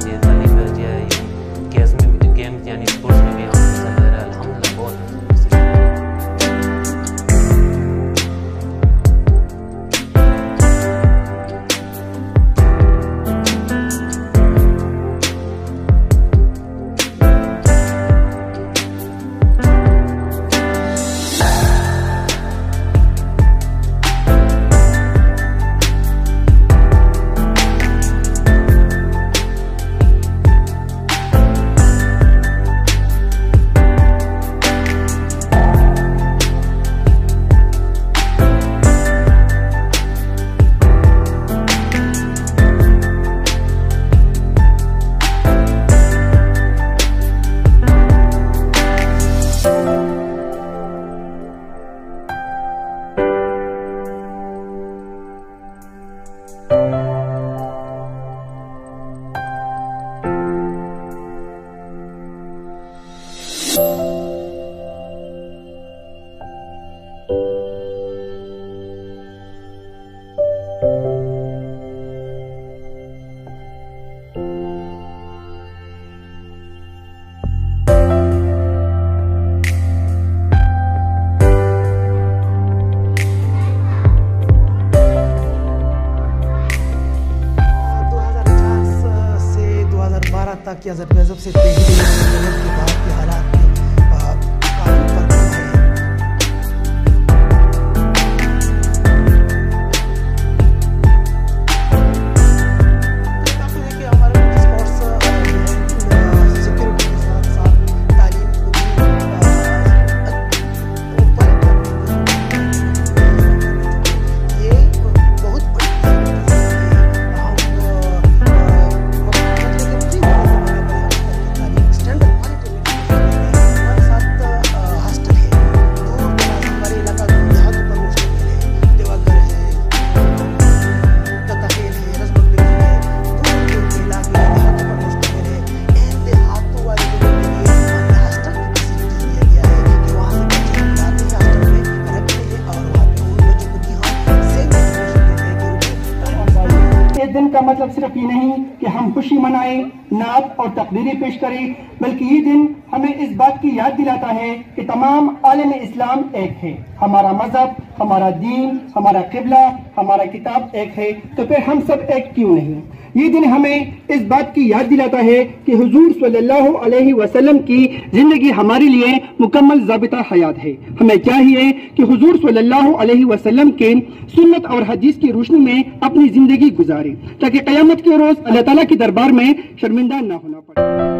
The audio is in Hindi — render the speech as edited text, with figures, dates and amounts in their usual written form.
ये तालीम गेम्स यानी स्पोर्ट्स में भी हम हिस्सा ले रहे हैं। अल्हम्दुलिल्लाह बहुत कि अज़रबैजान से पहले के बाद के हालात काफी फर्क है। काफी है कि हमारे स्पोर्ट्स सिक्योरिटी के साथ साथ तालीम को भी ये बहुत बड़ी दिन का मतलब सिर्फ ये नहीं कि हम खुशी मनाएं, नात और तकदीरें पेश करें, बल्कि ये दिन हमें इस बात की याद दिलाता है कि तमाम आलम इस्लाम एक है। हमारा मजहब, हमारा दीन, हमारा किबला, हमारा किताब एक है, तो फिर हम सब एक क्यों नहीं। ये दिन हमें इस बात की याद दिलाता है कि हुजूर सल्लल्लाहु अलैहि वसल्लम की जिंदगी हमारे लिए मुकम्मल ज़ाबिता हयात है। हमें चाहिए कि हुजूर सल्लल्लाहु अलैहि वसल्लम के सुन्नत और हदीस की रोशनी में अपनी जिंदगी गुजारें, ताकि क़यामत के रोज अल्लाह ताला के दरबार में शर्मिंदा ना होना पड़े।